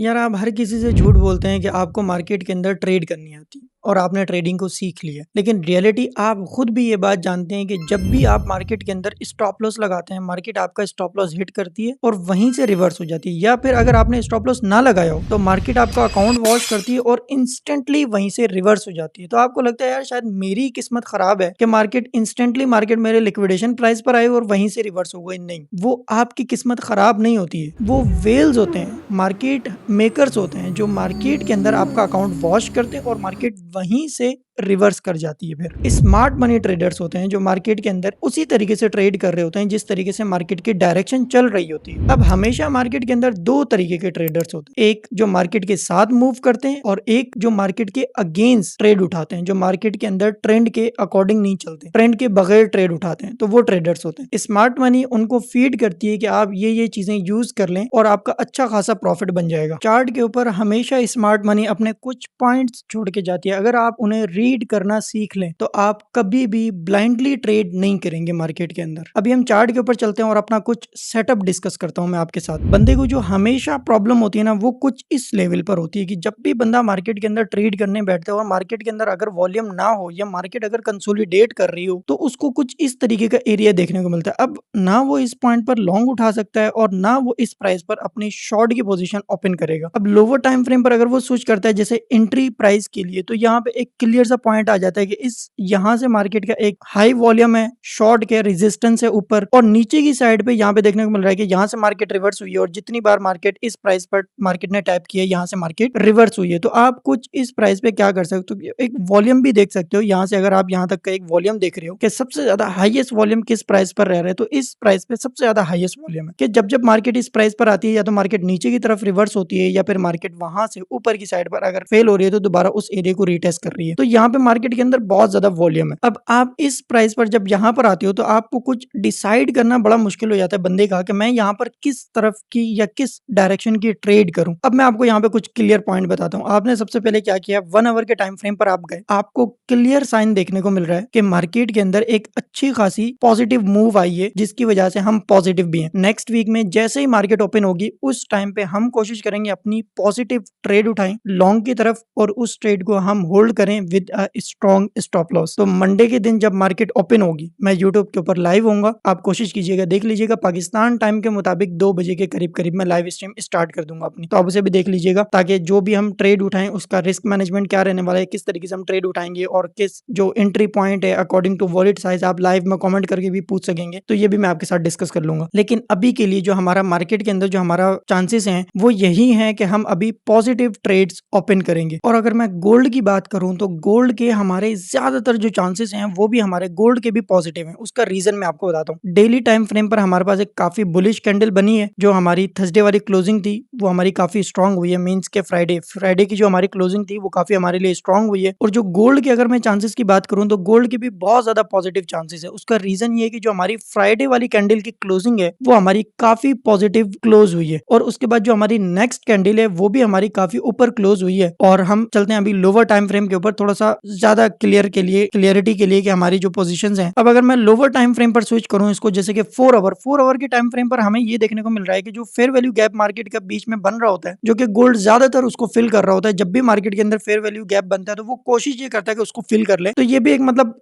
यार आप हर किसी से झूठ बोलते हैं कि आपको मार्केट के अंदर ट्रेड करनी आती है और आपने ट्रेडिंग को सीख लिया। लेकिन रियलिटी आप खुद भी ये बात जानते हैं कि जब भी आप मार्केट के अंदर स्टॉप लॉस लगाते हैं, मार्केट आपका स्टॉप लॉस हिट करती है और वहीं से रिवर्स हो जाती है। या फिर अगर आपने स्टॉप लॉस ना लगाया हो तो मार्केट आपका अकाउंट वॉश करती है और इंस्टेंटली वहीं से रिवर्स हो जाती है। तो आपको लगता है यार शायद मेरी किस्मत खराब है कि मार्केट मेरे लिक्विडेशन प्राइस पर आई और वहीं से रिवर्स हो गई। नहीं, वो आपकी किस्मत खराब नहीं होती है, वो वेल्स होते हैं, मार्केट मेकर्स होते हैं जो मार्केट के अंदर आपका अकाउंट वॉश करते हैं और मार्केट वहीं से रिवर्स कर जाती है। फिर स्मार्ट मनी ट्रेडर्स होते हैं जो मार्केट के अंदर उसी तरीके से ट्रेड कर रहे होते हैं जिस तरीके से मार्केट की डायरेक्शन चल रही होती है। अब हमेशा मार्केट के अंदर दो तरीके के ट्रेडर्स होते हैं, एक जो मार्केट के साथ मूव करते हैं और एक जो मार्केट के अगेंस्ट ट्रेड उठाते हैं, जो मार्केट के अंदर ट्रेंड के अकॉर्डिंग नहीं चलते, ट्रेंड के बगैर ट्रेड उठाते हैं। तो वो ट्रेडर्स होते हैं। स्मार्ट मनी उनको फीड करती है कि आप ये चीजें यूज कर लें और आपका अच्छा खासा प्रॉफिट बन जाएगा। चार्ट के ऊपर हमेशा स्मार्ट मनी अपने कुछ पॉइंट्स छोड़ के जाती है। अगर आप उन्हें रीड करना सीख लें तो आप कभी भी ब्लाइंडली ट्रेड नहीं करेंगे मार्केट के अंदर। अभी हम चार्ट के ऊपर चलते हैं और अपना कुछ सेटअप डिस्कस करता हूं मैं आपके साथ। बंदे को जो हमेशा प्रॉब्लम होती है ना, वो कुछ इस लेवल पर होती है कि जब भी बंदा मार्केट के अंदर ट्रेड करने बैठता है और मार्केट के अंदर अगर वॉल्यूम ना हो या मार्केट अगर कंसोलिडेट कर रही हो तो उसको कुछ इस तरीके का एरिया देखने को मिलता है। अब ना वो इस पॉइंट पर लॉन्ग उठा सकता है और ना वो इस प्राइस पर अपनी शॉर्ट की पोजीशन ओपन करेगा। अब लोअर टाइम फ्रेम पर अगर वो स्विच करता है जैसे एंट्री प्राइस के लिए, तो यहाँ पे एक क्लियर सा पॉइंट आ जाता है कि इस यहाँ से मार्केट का एक हाई वॉल्यूम है, शॉर्ट के रेजिस्टेंस है ऊपर और नीचे की साइड पे यहाँ पे देखने को मिल रहा है कि यहाँ से मार्केट रिवर्स हुई है और जितनी बार मार्केट इस प्राइस पर मार्केट ने टैप किया यहाँ से मार्केट रिवर्स हुई है। तो आप कुछ इस प्राइस पे क्या कर सकते हो, एक वॉल्यूम भी देख सकते हो। यहाँ से अगर आप यहाँ तक का एक वॉल्यूम देख रहे हो कि सबसे ज्यादा हाईएस्ट वॉल्यूम किस प्राइस पर रह रहा है, तो इस प्राइस पे सबसे ज्यादा हाईएस्ट वॉल्यूम है कि जब जब मार्केट इस प्राइस पर आती है या तो मार्केट नीचे की तरफ रिवर्स होती है या फिर मार्केट वहां से ऊपर की साइड पर अगर फेल हो रही है तो दोबारा उस एरिया को रीटेस्ट कर रही है। तो यहाँ पे मार्केट के अंदर बहुत ज्यादा वॉल्यूम है। अब आप इस प्राइस पर जब यहाँ पर आते हो तो आपको कुछ डिसाइड करना बड़ा मुश्किल हो जाता है बंदे का कि मैं यहाँ पर किस तरफ की या किस डायरेक्शन की ट्रेड करूं। अब मैं आपको यहाँ पे कुछ क्लियर पॉइंट बताता हूँ। आपने सबसे पहले क्या किया, 1 आवर के टाइम फ्रेम पर आप गए, आपको क्लियर साइन देखने को मिल रहा है कि मार्केट के अंदर एक अच्छी खासी पॉजिटिव मूव आई है जिसकी वजह से हम पॉजिटिव भी हैं। नेक्स्ट वीक में जैसे ही मार्केट ओपन होगी उस टाइम पे हम कोशिश करेंगे अपनी पॉजिटिव ट्रेड उठाएं लॉन्ग की तरफ और उस ट्रेड को हम होल्ड करें with a strong stop loss. तो मंडे के दिन जब मार्केट ओपन होगी मैं यूट्यूब के ऊपर लाइव होऊंगा, आप कोशिश कीजिएगा, देख लीजिएगा। पाकिस्तान टाइम के मुताबिक 2 बजे के करीब करीब मैं लाइव स्ट्रीम स्टार्ट कर दूंगा अपनी, तो आप उसे भी देख लीजिएगा ताकि जो भी हम ट्रेड उठाएं उसका रिस्क मैनेजमेंट क्या रहने वाला है, किस तरीके से हम ट्रेड उठाएंगे और किस जो एंट्री पॉइंट है अकॉर्डिंग टू वॉलेट साइज आप लाइव में कमेंट करके भी पूछ सकेंगे। तो ये भी मैं आपके साथ डिस्कस कर लूंगा। लेकिन अभी के लिए जो हमारा मार्केट के अंदर जो हमारा चांसेस हैं वो यही है कि हम अभी पॉजिटिव ट्रेड्स ओपन करेंगे। और अगर मैं गोल्ड की बात करूं तो गोल्ड के हमारे ज्यादातर जो चांसेस हैं वो भी हमारे गोल्ड के भी पॉजिटिव हैं। उसका रीजन मैं आपको बताता हूँ। डेली टाइम फ्रेम पर हमारे पास एक काफी बुलिश कैंडल बनी है। जो हमारी थर्सडे वाली क्लोजिंग थी वो हमारी काफी स्ट्रांग हुई है, मींस के फ्राइडे की जो हमारी क्लोजिंग थी वो काफी हमारे लिए स्ट्रांग हुई है। और जो गोल्ड की अगर मैं चांसेस की बात करूं तो गोल्ड के भी बहुत ज्यादा पॉजिटिव चांसेस है। उसका रीजन ये है कि जो हमारी फ्राइडे वाली कैंडल की क्लोजिंग है वो हमारी काफी पॉजिटिव क्लोज हुई है और उसके बाद जो हमारी नेक्स्ट कैंडल है वो भी हमारी काफी ऊपर क्लोज हुई है। और हम चलते हैं अभी लोअर टाइम फ्रेम के ऊपर थोड़ा सा ज्यादा क्लियरिटी के लिए कि हमारी जो पोजीशंस हैं। अब अगर मैं लोअर टाइम फ्रेम पर स्विच करूं इसको, जैसे कि 4 आवर के टाइम फ्रेम पर हमें ये देखने को मिल रहा है कि जो फेयर वैल्यू गैप मार्केट का बीच में बन रहा होता है, जो कि गोल्ड ज्यादातर उसको फिल कर रहा होता है। जब भी मार्केट के अंदर फेयर वैल्यू गैप बनता है तो वो कोशिश ये करता है कि उसको फिल कर ले। तो ये भी एक मतलब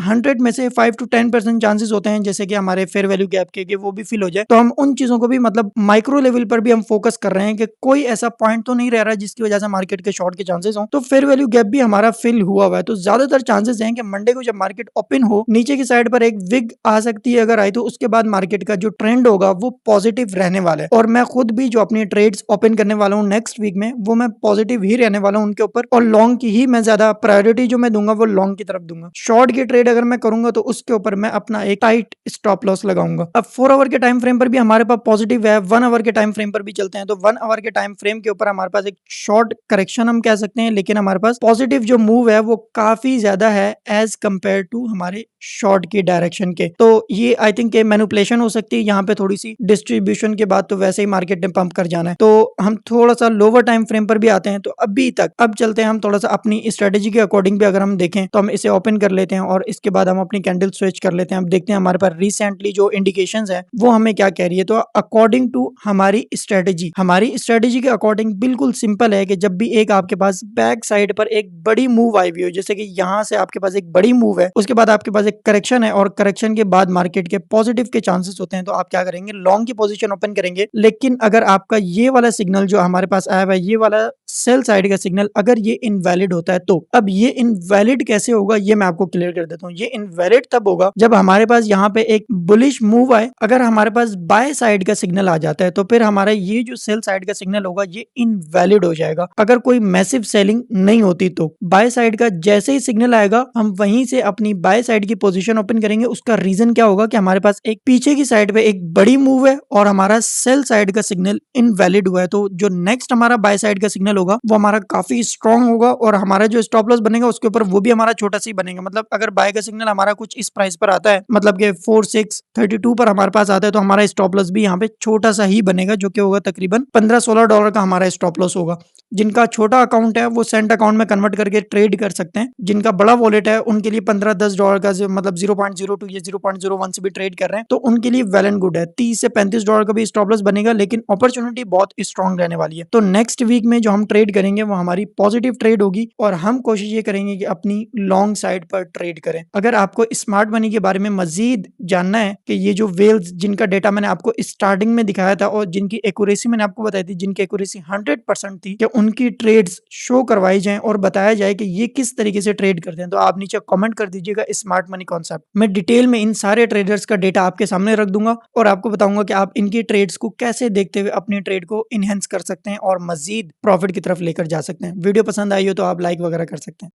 100 में से 5 to 10% चांसेस होते हैं जैसे कि हमारे फेयर वैल्यू गैप के वो भी फिल हो जाए। तो हम उन चीजों को भी मतलब माइक्रो लेवल पर भी हम फोकस कर रहे हैं कि कोई ऐसा पॉइंट तो नहीं रह रहा है जिसकी वजह से मार्केट के शॉर्ट के चांसेस हो। तो फेयर वैल्यू गैप भी हमारा फिल हुआ हुआ है। तो ज्यादातर चांसेस हैं कि मंडे को जब मार्केट ओपन हो नीचे की साइड पर एक विग आ सकती है। अगर आई तो उसके बाद मार्केट का जो ट्रेंड होगा वो पॉजिटिव रहने वाला है। और मैं खुद भी जो अपनी ट्रेड्स ओपन करने वाला हूँ नेक्स्ट वीक में वो मैं पॉजिटिव ही रहने वाला हूँ उनके ऊपर। और लॉन्ग की ही मैं ज्यादा प्रायोरिटी जो मैं दूंगा वो लॉन्ग की तरफ दूंगा। शॉर्ट की ट्रेड अगर मैं करूंगा तो उसके ऊपर मैं अपना एक टाइट स्टॉप लॉस लगाऊंगा। अब 4 आवर के टाइम फ्रेम पर भी हमारे पास पॉजिटिव है। 1 आवर के टाइम फ्रेम पर भी चलते हैं तो 1 आवर के टाइम फ्रेम के ऊपर हमारे पास एक शॉर्ट करेक्शन हम कह सकते हैं, लेकिन हमारे पास पॉजिटिव जो मूव है वो काफ़ी ज़्यादा है एज़ कंपेयर टू हमारे शॉर्ट की डायरेक्शन के। तो ये आई थिंक ये मैनिपुलेशन हो सकती है यहाँ पे थोड़ी-सी डिस्ट्रीब्यूशन के बाद तो वैसे ही मार्केट ने पंप कर जाना है। तो हम थोड़ा-सा लोअर टाइम फ्रेम पर भी आते हैं तो अभी तक अब चलते हैं हम थोड़ा-सा अपनी स्ट्रैटेजी के अकॉर्डिंग भी अगर हम देखें तो हम इसे ओपन कर लेते हैं और इसके बाद हम अपनी कैंडल स्विच कर लेते हैं। अब देखते हैं हमारे पास रिसेंटली जो इंडिकेशंस है वो हमें क्या कह रही है। तो अकॉर्डिंग टू हमारी स्ट्रेटेजी के अकॉर्डिंग बिल्कुल सिंपल है कि जब भी एक आपके पास बैक साइड पर एक बड़ी मूव आई हुई हो, जैसे कि यहाँ से आपके पास एक बड़ी मूव है, उसके बाद आपके पास एक करेक्शन है और करेक्शन के बाद मार्केट के पॉजिटिव के चांसेस होते हैं, तो आप क्या करेंगे, लॉन्ग की पोजीशन ओपन करेंगे। लेकिन अगर आपका ये वाला सिग्नल जो हमारे पास आया हुआ है, ये वाला सेल साइड का सिग्नल अगर ये इनवैलिड होता है, तो अब ये इनवैलिड कैसे होगा ये मैं आपको क्लियर कर देता हूँ। ये इनवैलिड तब होगा जब हमारे पास यहाँ पे एक बुलिश मूव आए। अगर हमारे पास बाय साइड का सिग्नल आ जाता है तो फिर हमारा ये जो सेल साइड का सिग्नल होगा ये इनवैलिड हो जाएगा। अगर कोई मैसिव सेलिंग नहीं होती तो बाय साइड का जैसे ही सिग्नल आएगा हम वहीं से अपनी बाय साइड की पोजीशन ओपन करेंगे। उसका रीजन क्या होगा कि हमारे पास एक पीछे की साइड पे एक बड़ी मूव है और हमारा सेल साइड का सिग्नल इनवैलिड हुआ है। तो जो नेक्स्ट हमारा बाय साइड का सिग्नल होगा वो हमारा काफी स्ट्रॉन्ग होगा और हमारा जो स्टॉप लॉस बनेगा उसके ऊपर वो भी हमारा छोटा सा ही बनेगा। मतलब अगर बाय का सिग्नल हमारा कुछ इस प्राइस पर आता है, मतलब कि 4632 पर हमारे पास आता है, तो हमारा स्टॉप लॉस भी यहाँ पे छोटा सा ही बनेगा जो कि होगा तकरीबन $15-16 का हमारा स्टॉप लॉस होगा। जिनका छोटा अकाउंट है वो सेंट अकाउंट में कन्वर्ट करके ट्रेड कर सकते हैं। जिनका बड़ा वॉलेट है उनके लिए $15-10 का मतलब 0.02 या 0.01 से भी ट्रेड कर रहे हैं तो उनके लिए वेल एंड गुड है। $30 से $35 का भी स्टॉप लॉस बनेगा, लेकिन अपॉर्चुनिटी बहुत स्ट्रांग रहने वाली है। तो नेक्स्ट वीक में जो हम ट्रेड करेंगे वो हमारी पॉजिटिव ट्रेड होगी और हम कोशिश ये करेंगे कि अपनी लॉन्ग साइड पर ट्रेड करें। अगर आपको स्मार्ट मनी के बारे में मजीद जानना है कि ये जो वेल्स जिनका डेटा मैंने आपको स्टार्टिंग में दिखाया था और जिनकी एक्यूरेसी मैंने आपको बताई थी, जिनकी एक्यूरेसी 100% थी, कि उनकी ट्रेड्स शो करवाई जाएं और बताया जाए कि ये किस तरीके से ट्रेड करते हैं, तो आप नीचे कमेंट कर दीजिएगा स्मार्ट मनी कॉन्सेप्ट। मैं डिटेल में इन सारे ट्रेडर्स का डेटा आपके सामने रख दूंगा और आपको बताऊंगा कि आप इनकी ट्रेड्स को कैसे देखते हुए अपनी ट्रेड को इनहेंस कर सकते हैं और मजीद प्रॉफिट की तरफ लेकर जा सकते हैं। वीडियो पसंद आई हो तो आप लाइक वगैरह कर सकते हैं।